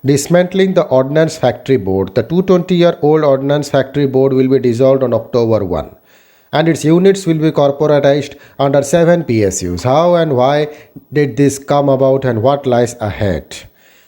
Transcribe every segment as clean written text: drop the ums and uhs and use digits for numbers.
Dismantling the Ordnance Factory Board. The 220-year-old Ordnance Factory Board will be dissolved on October 1 and its units will be corporatized under 7 PSUs. How and why did this come about and what lies ahead?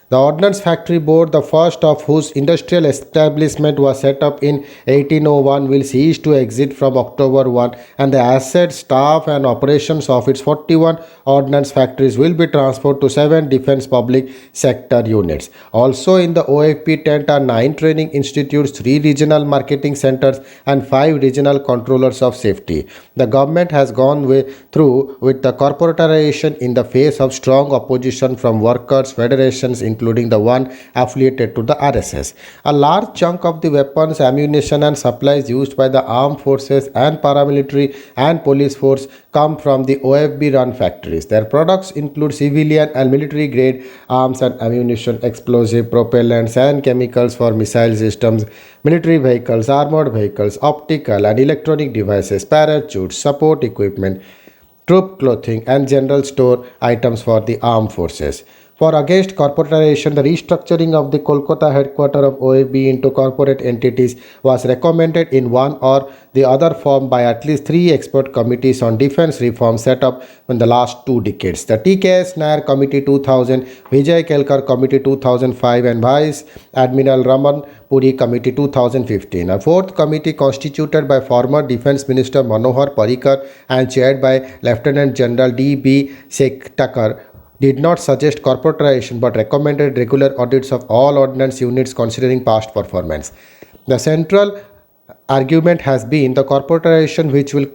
The Ordnance Factory Board, the first of whose industrial establishment was set up in 1801, will cease to exist from October 1 and the assets, staff and operations of its 41 ordnance factories will be transferred to 7 defense public sector units. Also in the OFP tent are 9 training institutes, 3 regional marketing centers and 5 regional controllers of safety. The government has gone through with the corporatization in the face of strong opposition from workers, federations, including the one affiliated to the RSS. A large chunk of the weapons, ammunition and supplies used by the armed forces and paramilitary and police force come from the OFB run factories. Their products include civilian and military grade arms and ammunition, explosive propellants and chemicals for missile systems, military vehicles, armored vehicles, optical and electronic devices, parachutes, support equipment, troop clothing and general store items for the armed forces. For against corporatization, the restructuring of the Kolkata headquarters of OFB into corporate entities was recommended in one or the other form by at least 3 expert committees on defense reform set up in the last 2 decades. The TKS Nair Committee 2000, Vijay Kelkar Committee 2005 and Vice Admiral Raman Puri Committee 2015. A 4th committee constituted by former Defense Minister Manohar Parrikar and chaired by Lieutenant General D.B. Sektakar did not suggest corporatization but recommended regular audits of all ordnance units considering past performance. The central argument has been the corporatization, which will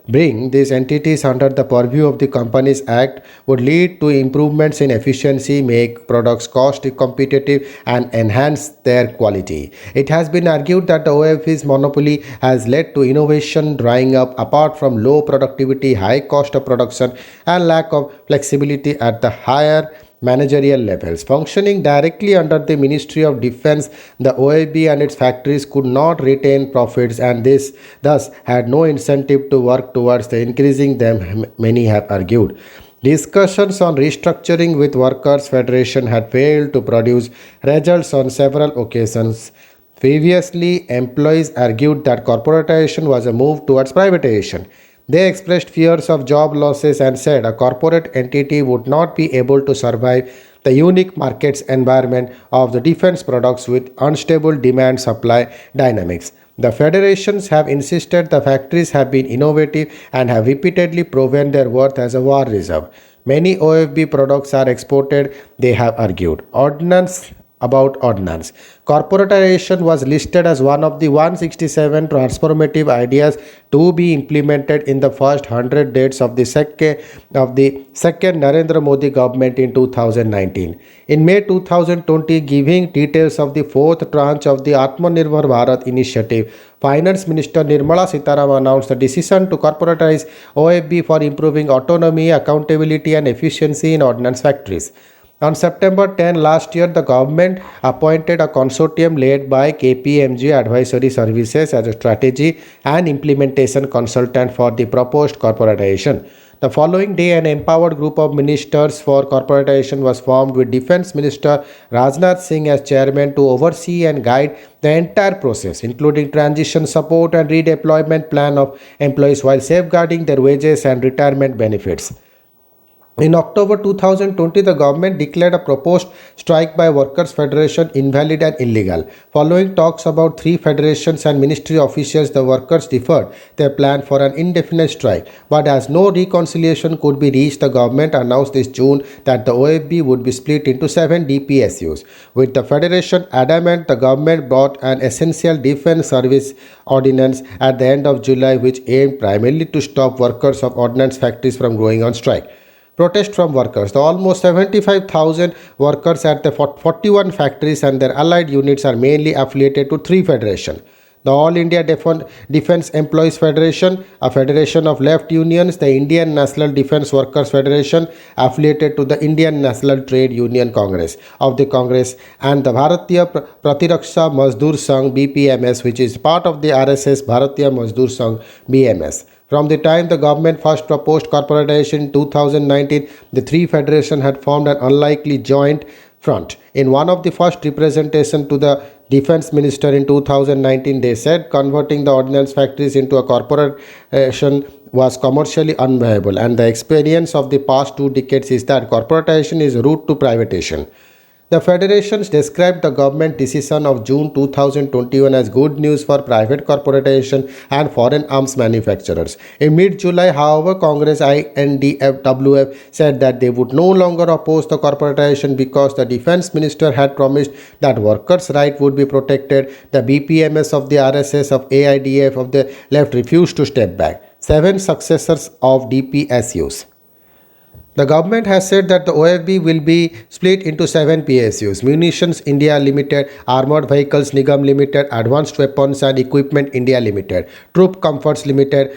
bring these entities under the purview of the Companies Act, would lead to improvements in efficiency, make products cost competitive and enhance their quality. It has been argued that the OFB's monopoly has led to innovation drying up apart from low productivity, high cost of production and lack of flexibility at the higher managerial levels. Functioning directly under the Ministry of Defense, the OFB and its factories could not retain profits and this thus had no incentive to work towards the increasing them, many have argued. Discussions on restructuring with Workers' Federation had failed to produce results on several occasions. Previously, employees argued that corporatization was a move towards privatization. They expressed fears of job losses and said a corporate entity would not be able to survive the unique markets environment of the defense products with unstable demand supply dynamics. The federations have insisted the factories have been innovative and have repeatedly proven their worth as a war reserve. Many OFB products are exported, they have argued. Ordnance. Corporatization was listed as one of the 167 transformative ideas to be implemented in the first 100 days of the second Narendra Modi government in 2019. In May 2020, giving details of the 4th tranche of the Atmanirbhar Bharat initiative, Finance Minister Nirmala Sitharaman announced the decision to corporatize OFB for improving autonomy, accountability and efficiency in ordnance factories. On September 10 last year, the government appointed a consortium led by KPMG Advisory Services as a strategy and implementation consultant for the proposed corporatization. The following day, an empowered group of ministers for corporatization was formed with Defense Minister Rajnath Singh as chairman to oversee and guide the entire process, including transition support and redeployment plan of employees while safeguarding their wages and retirement benefits. In October 2020, the government declared a proposed strike by Workers' Federation invalid and illegal. Following talks about 3 federations and ministry officials, the workers deferred their plan for an indefinite strike. But as no reconciliation could be reached, the government announced this June that the OFB would be split into 7 DPSUs. With the federation adamant, the government brought an essential defense service ordinance at the end of July, which aimed primarily to stop workers of ordnance factories from going on strike. Protest from workers. The almost 75,000 workers at the 41 factories and their allied units are mainly affiliated to 3 federations. The All India Defence Employees Federation, a federation of left unions, the Indian National Defence Workers Federation, affiliated to the Indian National Trade Union Congress of the Congress, and the Bharatiya Pratiraksha Mazdoor Sangh BPMS, which is part of the RSS Bharatiya Mazdoor Sangh BMS. From the time the government first proposed corporatization in 2019, the 3 federations had formed an unlikely joint front. In one of the first representation to the defense minister in 2019, they said converting the ordnance factories into a corporation was commercially unviable, and the experience of the past 2 decades is that corporatization is route to privatization. The federations described the government decision of June 2021 as good news for private corporatization and foreign arms manufacturers. In mid-July, however, Congress INDFWF said that they would no longer oppose the corporatization because the defense minister had promised that workers' rights would be protected. The BPMS of the RSS of AIDF of the left refused to step back. 7 successors of DPSUs. The government has said that the OFB will be split into 7 PSUs: Munitions India Limited, Armored Vehicles Nigam Limited, Advanced Weapons and Equipment India Limited, Troop Comforts Limited,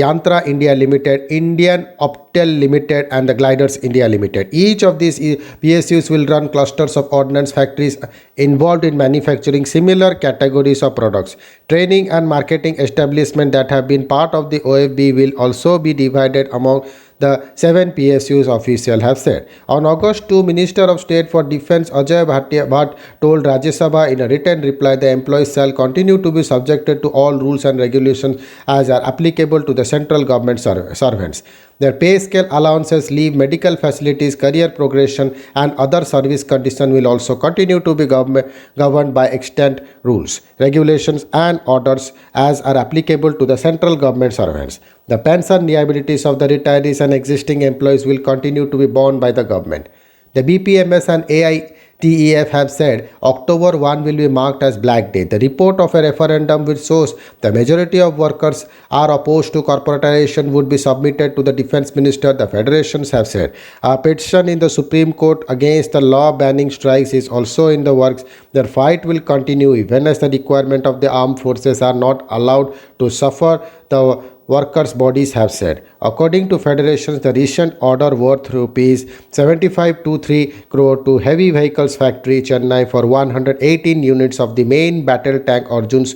Yantra India Limited, Indian Optel Limited and the Gliders India Limited. Each of these PSUs will run clusters of ordnance factories involved in manufacturing similar categories of products. Training and marketing establishments that have been part of the OFB will also be divided among the 7 PSUs officials have said. On August 2, Minister of State for Defence Ajay Bhatt told Rajya Sabha in a written reply the employees shall continue to be subjected to all rules and regulations as are applicable to the central government servants. Their pay scale, allowances, leave, medical facilities, career progression and other service conditions will also continue to be governed by extant rules, regulations and orders as are applicable to the central government servants. The pension liabilities of the retirees and existing employees will continue to be borne by the government. The BPMS and AITEF have said October 1 will be marked as Black Day. The report of a referendum which shows the majority of workers are opposed to corporatization would be submitted to the defense minister, the federations have said. A petition in the Supreme Court against the law banning strikes is also in the works. Their fight will continue even as the requirement of the armed forces are not allowed to suffer, the workers' bodies have said. According to federations, the recent order worth rupees 7523 crore to Heavy Vehicles Factory, Chennai for 118 units of the main battle tank Arjun's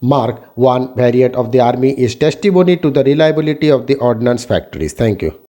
Mark 1 variant of the army is testimony to the reliability of the ordnance factories. Thank you.